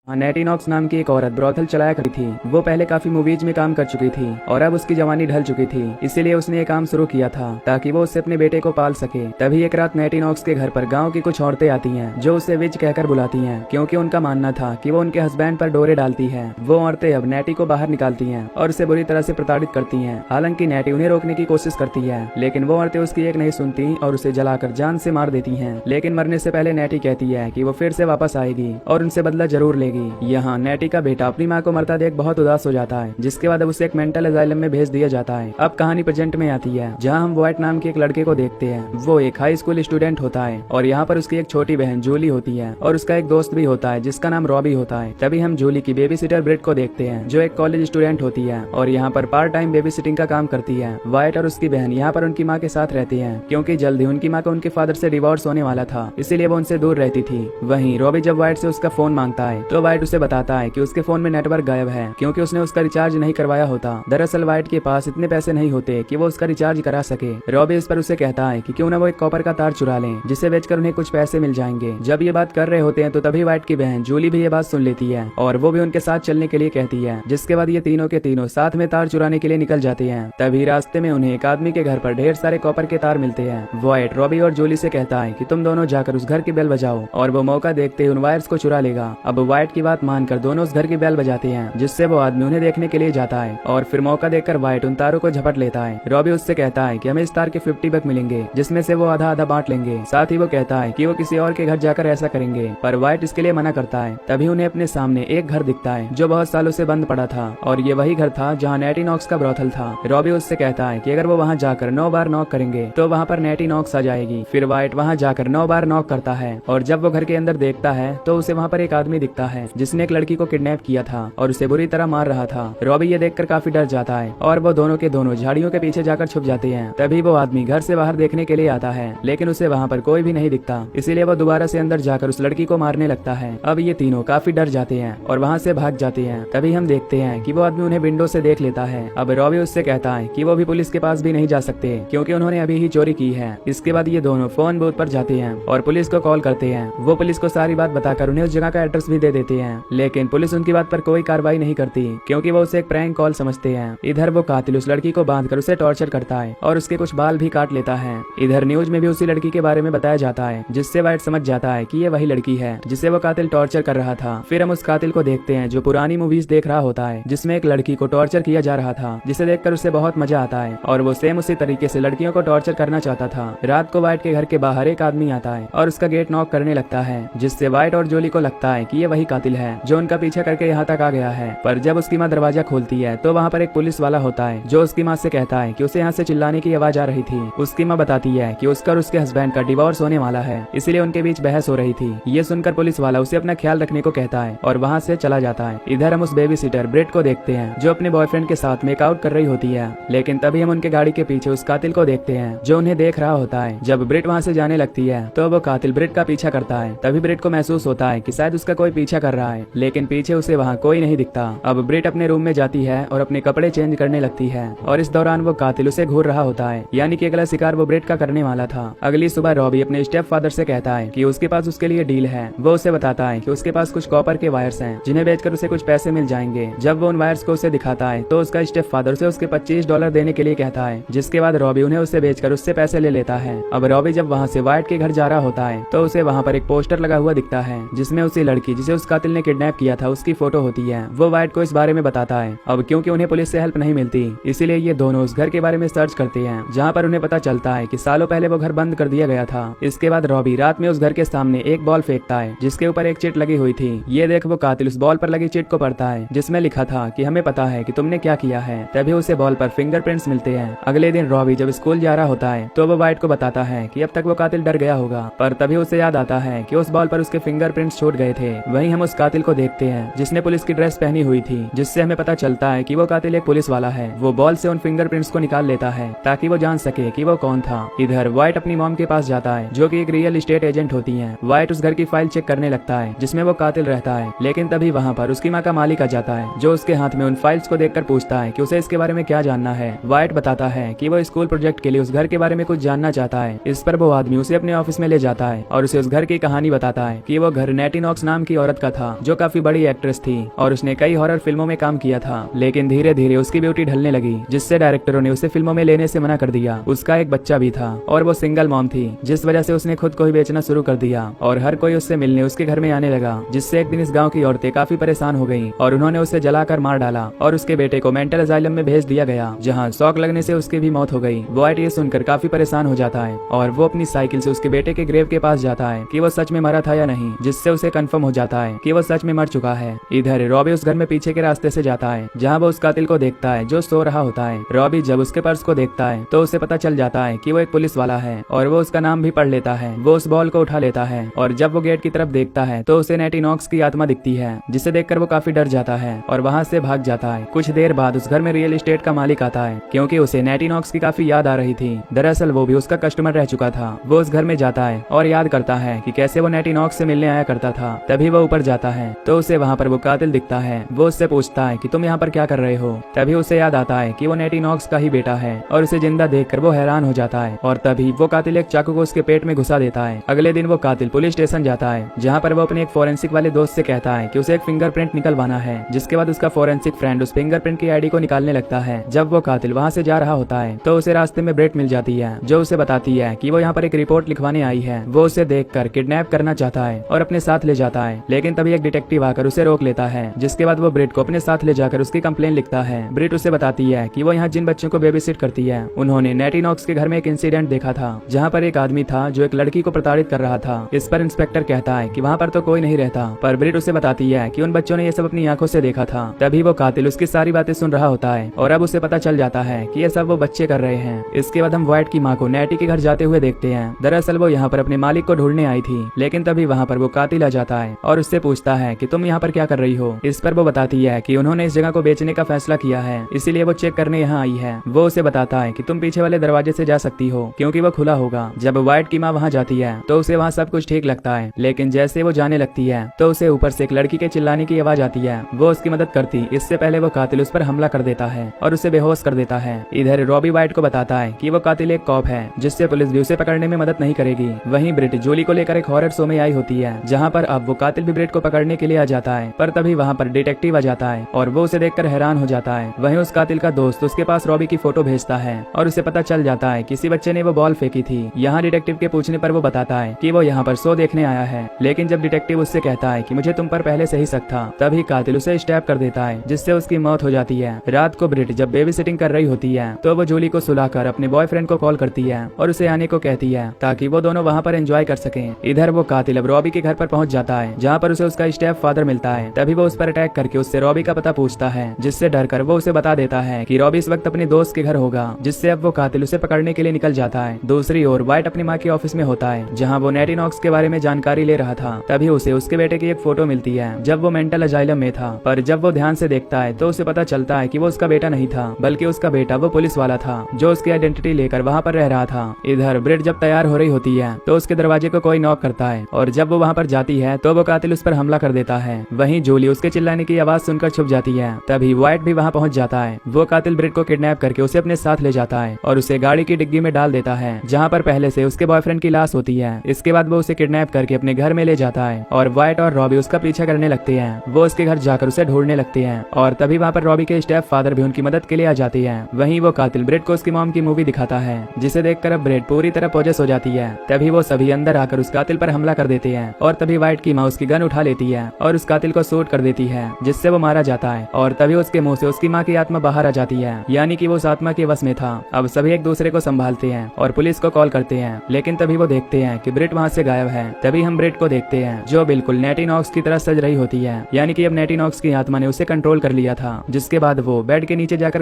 नेटिनॉक्स नाम की एक औरत ब्रोथल चलाया करती थी। वो पहले काफी मूवीज में काम कर चुकी थी और अब उसकी जवानी ढल चुकी थी, इसीलिए उसने ये काम शुरू किया था ताकि वो उससे अपने बेटे को पाल सके। तभी एक रात नेटिनॉक्स के घर पर गांव की कुछ औरतें आती हैं जो उसे विच कहकर बुलाती हैं, क्योंकि उनका मानना था कि वो उनके हस्बैंड पर डोरे डालती है। वो औरतें अब नेटी को बाहर निकालती हैं और उसे बुरी तरह से प्रताड़ित करती हैं। हालांकि नेटी उन्हें रोकने की कोशिश करती है, लेकिन वो औरतें उसकी एक नहीं सुनती और उसे जलाकर जान से मार देती हैं। लेकिन मरने से पहले नेटी कहती है कि वो फिर से वापस आएगी और उनसे बदला जरूर लेगी। यहाँ नेटी का बेटा अपनी माँ को मरता देख बहुत उदास हो जाता है, जिसके बाद अब उसे एक मेंटल असाइलम में भेज दिया जाता है। अब कहानी प्रेजेंट में आती है, जहाँ हम व्हाइट नाम के एक लड़के को देखते हैं। वो एक हाई स्कूल स्टूडेंट होता है और यहाँ पर उसकी एक छोटी बहन जूली होती है और उसका एक दोस्त भी होता है जिसका नाम रॉबी होता है। तभी हम जूली की बेबी सिटर ब्रिट को देखते हैं, जो एक कॉलेज स्टूडेंट होती है और यहाँ पर पार्ट टाइम बेबी सिटिंग का काम करती है। व्हाइट और उसकी बहन यहाँ पर उनकी माँ के साथ रहती है, क्योंकि जल्दी उनकी माँ को उनके फादर से डिवोर्स होने वाला था, इसीलिए वो उनसे दूर रहती थी। वहीं रॉबी जब व्हाइट से उसका फोन मांगता है तो व्हाइट उसे बताता है कि उसके फोन में नेटवर्क गायब है, क्योंकि उसने उसका रिचार्ज नहीं करवाया होता। दरअसल व्हाइट के पास इतने पैसे नहीं होते कि वो उसका रिचार्ज करा सके। रॉबी इस पर उसे कहता है कि क्यों ना वो एक कॉपर का तार चुरा लें, जिसे बेचकर उन्हें कुछ पैसे मिल जाएंगे। जब ये बात कर रहे होते हैं तो तभी व्हाइट की बहन जूली भी ये बात सुन लेती है और वो भी उनके साथ चलने के लिए कहती है, जिसके बाद ये तीनों के तीनों साथ में तार चुराने के लिए निकल जाते हैं। तभी रास्ते में उन्हें एक आदमी के घर पर ढेर सारे कॉपर के तार मिलते हैं। व्हाइट रॉबी और जूली से कहता है कि तुम दोनों जाकर उस घर की बेल बजाओ और वो मौका देखते ही उन वायर्स को चुरा लेगा। अब व्हाइट की बात मानकर दोनों उस घर की बेल बजाते हैं, जिससे वो आदमी उन्हें देखने के लिए जाता है और फिर मौका देखकर व्हाइट उन तारों को झपट लेता है। रॉबी उससे कहता है कि हमें इस तार के 50 बग मिलेंगे, जिसमें से वो आधा आधा बांट लेंगे। साथ ही वो कहता है कि वो किसी और के घर जाकर ऐसा करेंगे, पर व्हाइट इसके लिए मना करता है। तभी उन्हें अपने सामने एक घर दिखता है जो बहुत सालों से बंद पड़ा था और ये वही घर था जहाँ नेटिनॉक्स का ब्रोथल था। रॉबी उससे कहता है कि अगर वो वहाँ जाकर 9 बार नॉक करेंगे तो वहाँ पर नेटिनॉक्स आ जाएगी। फिर व्हाइट वहाँ जाकर 9 बार नॉक करता है और जब वो घर के अंदर देखता है तो उसे वहाँ पर एक आदमी दिखता है जिसने एक लड़की को किडनैप किया था और उसे बुरी तरह मार रहा था। रॉबी ये देखकर काफी डर जाता है और वो दोनों के दोनों झाड़ियों के पीछे जाकर छुप जाते हैं। तभी वो आदमी घर से बाहर देखने के लिए आता है, लेकिन उसे वहाँ पर कोई भी नहीं दिखता, इसीलिए वो दोबारा से अंदर जाकर उस लड़की को मारने लगता है। अब ये तीनों काफी डर जाते हैं और वहाँ से भाग जाते हैं। तभी हम देखते हैं कि वो आदमी उन्हें विंडो से देख लेता है। अब रॉबी उससे कहता है कि वो भी पुलिस के पास भी नहीं जा सकते, क्योंकि उन्होंने अभी ही चोरी की है। इसके बाद ये दोनों फोन बूथ पर जाते हैं और पुलिस को कॉल करते हैं। वो पुलिस को सारी बात बताकर उन्हें उस जगह का एड्रेस भी दे देते हैं, लेकिन पुलिस उनकी बात पर कोई कार्रवाई नहीं करती, क्योंकि वो उसे एक प्रैंक कॉल समझते हैं। इधर वो कातिल उस लड़की को बांधकर उसे टॉर्चर करता है और उसके कुछ बाल भी काट लेता है। इधर न्यूज में भी उसी लड़की के बारे में बताया जाता है, जिससे व्हाइट समझ जाता है कि ये वही लड़की है जिसे वो कातिल टॉर्चर कर रहा था। फिर हम उस कातिल को देखते हैं जो पुरानी मूवीज देख रहा होता है, जिसमें एक लड़की को टॉर्चर किया जा रहा था, जिसे देखकर उसे बहुत मजा आता है और वो सेम उसी तरीके से लड़कियों को टॉर्चर करना चाहता था। रात को व्हाइट के घर के बाहर एक आदमी आता है और उसका गेट नॉक करने लगता है, जिससे व्हाइट और जूली को लगता है कि ये वही कातिल है जो उनका पीछा करके यहाँ तक आ गया है। पर जब उसकी माँ दरवाजा खोलती है तो वहाँ पर एक पुलिस वाला होता है जो उसकी माँ से कहता है कि उसे यहाँ से चिल्लाने की आवाज आ रही थी। उसकी माँ बताती है कि उसका और उसके हस्बैंड का डिवोर्स होने वाला है, इसलिए उनके बीच बहस हो रही थी। ये सुनकर पुलिस वाला उसे अपना ख्याल रखने को कहता है और वहाँ से चला जाता है। इधर हम उस बेबी सिटर ब्रिट को देखते हैं जो अपने बॉयफ्रेंड के साथ मेकआउट कर रही होती है, लेकिन तभी हम उनके गाड़ी के पीछे उस कातिल को देखते हैं जो उन्हें देख रहा होता है। जब ब्रिट वहाँ से जाने लगती है तो वो कातिल ब्रिट का पीछा करता है। तभी ब्रिट को महसूस होता है कि शायद उसका कोई पीछा कर रहा है, लेकिन पीछे उसे वहाँ कोई नहीं दिखता। अब ब्रिट अपने रूम में जाती है और अपने कपड़े चेंज करने लगती है और इस दौरान वो कातिल उसे घूर रहा होता है, यानी कि अगला शिकार वो ब्रिट का करने वाला था। अगली सुबह रॉबी अपने स्टेप फादर से कहता है कि उसके पास उसके लिए डील है। वो उसे बताता है कि उसके पास कुछ कॉपर के वायर्स हैं जिन्हें बेचकर उसे कुछ पैसे मिल जाएंगे। जब वो उन वायर्स को उसे दिखाता है तो उसका स्टेप फादर उसे उसके $25 देने के लिए कहता है, जिसके बाद रॉबी उन्हें उससे बेचकर उससे पैसे ले लेता है। अब रॉबी जब वहाँ से व्हाइट के घर जा रहा होता है तो उसे वहाँ पर एक पोस्टर लगा हुआ दिखता है, जिसमें उसी लड़की जिसे उस कातिल ने किडनैप किया था उसकी फोटो होती है। वो व्हाइट को इस बारे में बताता है। अब क्योंकि उन्हें पुलिस से हेल्प नहीं मिलती, इसीलिए ये दोनों उस घर के बारे में सर्च करते हैं, जहाँ पर उन्हें पता चलता है कि सालों पहले वो घर बंद कर दिया गया था। इसके बाद रॉबी रात में उस घर के सामने एक बॉल फेंकता है जिसके ऊपर एक चिट लगी हुई थी। ये देख वो कातिल उस बॉल पर लगी चिट को पढ़ता है, जिसमें लिखा था कि हमें पता है कि तुमने क्या किया है। तभी उसे बॉल पर फिंगरप्रिंट्स मिलते हैं। अगले दिन रॉबी जब स्कूल जा रहा होता है तो वो व्हाइट को बताता है कि अब तक वो कातिल डर गया होगा, पर तभी उसे याद आता है कि उस बॉल पर उसके फिंगरप्रिंट्स छूट गए थे। वहीं हम उस कातिल को देखते हैं जिसने पुलिस की ड्रेस पहनी हुई थी, जिससे हमें पता चलता है कि वो कातिल एक पुलिस वाला है। वो बॉल से उन फिंगरप्रिंट्स को निकाल लेता है ताकि वो जान सके कि वो कौन था। इधर व्हाइट अपनी मॉम के पास जाता है जो कि एक रियल एस्टेट एजेंट होती है। व्हाइट उस घर की फाइल चेक करने लगता है जिसमें वो कातिल रहता है, लेकिन तभी वहाँ पर उसकी माँ का मालिक आ जाता है जो उसके हाथ में उन फाइल्स को देखकर पूछता है कि उसे इसके बारे में क्या जानना है। व्हाइट बताता है कि वो स्कूल प्रोजेक्ट के लिए उस घर के बारे में कुछ जानना चाहता है। इस पर वो आदमी उसे अपने ऑफिस में ले जाता है और उसे उस घर की कहानी बताता है कि वो घर नेटिनॉक्स नाम की औरत का था जो काफी बड़ी एक्ट्रेस थी और उसने कई हॉरर फिल्मों में काम किया था, लेकिन धीरे धीरे उसकी ब्यूटी ढलने लगी, जिससे डायरेक्टरों ने उसे फिल्मों में लेने से मना कर दिया। उसका एक बच्चा भी था और वो सिंगल मॉम थी, जिस वजह से उसने खुद को ही बेचना शुरू कर दिया और हर कोई उससे मिलने उसके घर में आने लगा, जिससे एक दिन इस गाँव की औरतें काफी परेशान हो गयी और उन्होंने उसे जलाकर मार डाला और उसके बेटे को मेंटल असाइलम में भेज दिया गया, जहाँ शॉक लगने से उसकी भी मौत हो गई। वाइट ये सुनकर काफी परेशान हो जाता है और वो अपनी साइकिल से उसके बेटे के ग्रेव के पास जाता है कि वो सच में मरा था या नहीं, जिससे उसे कंफर्म हो जाता है कि वो सच में मर चुका है। इधर रॉबी उस घर में पीछे के रास्ते से जाता है जहाँ वो उस कातिल को देखता है जो सो रहा होता है। रॉबी जब उसके पर्स को देखता है तो उसे पता चल जाता है कि वो एक पुलिस वाला है और वो उसका नाम भी पढ़ लेता है। वो उस बॉल को उठा लेता है और जब वो गेट की तरफ देखता है तो उसे नेटी नॉक्स की आत्मा दिखती है, जिसे देखकर वो काफी डर जाता है और वहाँ से भाग जाता है। कुछ देर बाद उस घर में रियल एस्टेट का मालिक आता है क्योंकि उसे नेटी नॉक्स की काफी याद आ रही थी। दरअसल वो भी उसका कस्टमर रह चुका था। वो उस घर में जाता है और याद करता है कि कैसे वो नेटी नॉक्स से मिलने आया करता था। तभी वो ऊपर जाता है तो उसे वहाँ पर वो कातिल दिखता है। वो उससे पूछता है कि तुम यहाँ पर क्या कर रहे हो। तभी उसे याद आता है कि वो नेटी नॉक्स का ही बेटा है और उसे जिंदा देखकर वो हैरान हो जाता है और तभी वो कातिल एक चाकू को उसके पेट में घुसा देता है। अगले दिन वो कातिल पुलिस स्टेशन जाता है जहाँ पर वो अपने एक फोरेंसिक वाले दोस्त से कहता है कि उसे एक फिंगरप्रिंट निकलवाना है, जिसके बाद उसका फोरेंसिक फ्रेंड उस फिंगरप्रिंट की आईडी को निकालने लगता है। जब वो कातिल वहाँ से जा रहा होता है तो उसे रास्ते में ब्रेट मिल जाती है जो उसे बताती है कि वो यहाँ पर एक रिपोर्ट लिखवाने आई है। वो उसे देखकर किडनैप करना चाहता है और अपने साथ ले जाता है, लेकिन तभी एक डिटेक्टिव आकर उसे रोक लेता है, जिसके बाद वो ब्रिट को अपने साथ ले जाकर उसकी कंप्लेन लिखता है। ब्रिट उसे बताती है कि वो यहाँ जिन बच्चों को बेबीसिट करती है उन्होंने नेटी नॉक्स के घर में एक इंसिडेंट देखा था जहाँ पर एक आदमी था जो एक लड़की को प्रताड़ित कर रहा था। इस पर इंस्पेक्टर कहता है कि वहाँ पर तो कोई नहीं रहता, पर ब्रिट उसे बताती है कि उन बच्चों ने ये सब अपनी आंखों से देखा था। तभी वो कातिल उसकी सारी बातें सुन रहा होता है और अब उसे पता चल जाता है कि ये सब वो बच्चे कर रहे हैं। इसके बाद हम व्हाइट की माँ को नेटी के घर जाते हुए देखते हैं। दरअसल वो यहाँ पर अपने मालिक को ढूंढने आई थी, लेकिन तभी वहाँ पर वो कातिल आ जाता है और उससे पूछता है कि तुम यहाँ पर क्या कर रही हो। इस पर वो बताती है कि उन्होंने इस जगह को बेचने का फैसला किया है, इसीलिए वो चेक करने यहाँ आई है। वो उसे बताता है कि तुम पीछे वाले दरवाजे से जा सकती हो क्योंकि वो खुला होगा। जब व्हाइट की माँ वहाँ जाती है तो उसे वहाँ सब कुछ ठीक लगता है, लेकिन जैसे वो जाने लगती है तो उसे ऊपर से एक लड़की के चिल्लाने की आवाज आती है। वो उसकी मदद करती इससे पहले वो कातिल उस पर हमला कर देता है और उसे बेहोश कर देता है। इधर रॉबी व्हाइट को बताता है कि वो कातिल एक कॉप है, जिससे पुलिस भी उसे पकड़ने में मदद नहीं करेगी। वहीं ब्रिट जूली को लेकर एक हॉरर शो में आई होती है जहाँ पर अब वो कातिल भी ब्रिट को पकड़ने के लिए आ जाता है, पर तभी वहाँ पर डिटेक्टिव आ जाता है और वो उसे देखकर हैरान हो जाता है। वहीं उस कातिल का दोस्त उसके पास रॉबी की फोटो भेजता है और उसे पता चल जाता है किसी बच्चे ने वो बॉल फेंकी थी। यहाँ डिटेक्टिव के पूछने पर वो बताता है कि वो यहाँ पर शो देखने आया है, लेकिन जब डिटेक्टिव उससे कहता है कि मुझे तुम पर पहले से ही शक था, तभी कातिल उसे स्टैप कर देता है, जिससे उसकी मौत हो जाती है। रात को ब्रिट जब बेबी सिटिंग कर रही होती है तो वो जूली को सुलाकर अपने बॉयफ्रेंड को कॉल करती है और उसे आने को कहती है ताकि वो दोनों वहाँ पर एंजॉय कर सकें। इधर वो कातिल अब रॉबी के घर पर पहुँच जाता है जहाँ पर उसे उसका स्टेप फादर मिलता है। तभी वो उस पर अटैक करके उससे रॉबी का पता पूछता है, जिससे डरकर वो उसे बता देता है कि रॉबी इस वक्त अपने दोस्त के घर होगा, जिससे अब वो कातिल उसे पकड़ने के लिए निकल जाता है। दूसरी ओर व्हाइट अपनी माँ के ऑफिस में होता है जहाँ वो नेटी नॉक्स के बारे में जानकारी ले रहा था। तभी उसे उसके बेटे की एक फोटो मिलती है जब वो मेंटल अजाइलम में था, पर जब वो ध्यान से देखता है तो उसे पता चलता है कि वो उसका बेटा नहीं था, बल्कि उसका बेटा वो पुलिस वाला था जो उसकी आइडेंटिटी लेकर वहाँ पर रह रहा था। इधर ब्रिट जब तैयार हो रही होती है तो उसके दरवाजे को कोई नॉक करता है और जब वो वहाँ पर जाती है तो वो कातिल उस पर हमला कर देता है। वहीं जूली उसके चिल्लाने की आवाज सुनकर छुप जाती है। तभी व्हाइट भी वहाँ पहुँच जाता है। वो कातिल ब्रिट को किडनैप करके उसे अपने साथ ले जाता है और उसे गाड़ी की डिग्गी में डाल देता है जहाँ पर पहले से उसके बॉयफ्रेंड की लाश होती है। इसके बाद वो उसे किडनैप करके अपने घर में ले जाता है और व्हाइट और रॉबी उसका पीछा करने लगते हैं। वो उसके घर जाकर उसे ढूंढने लगते हैं और तभी वहाँ पर रॉबी के स्टेप फादर भी उनकी मदद के लिए आ जाते हैं। वहीं वो कातिल ब्रिट को उसकी मॉम की मूवी दिखाता है, जिसे देखकर अब ब्रिट पूरी तरह पोजेस हो जाती है। तभी वो सभी अंदर आकर उस कातिल पर हमला कर देते हैं और तभी व्हाइट की माँ उसकी गन उठा लेती है और उस कातिल को शूट कर देती है, जिससे वो मारा जाता है। और तभी उसके मुंह से उसकी माँ की आत्मा बाहर आ जाती है, यानी कि वो उस आत्मा के वश में था। अब सभी एक दूसरे को संभालते हैं और पुलिस को कॉल करते हैं, लेकिन तभी वो देखते हैं कि ब्रिट वहाँ से गायब है। तभी हम ब्रिट को देखते हैं जो बिल्कुल नेटी नॉक्स की तरह सज रही होती है, यानी कि अब नेटी नॉक्स की आत्मा ने उसे कंट्रोल कर लिया था। जिसके बाद वो बेड के नीचे जाकर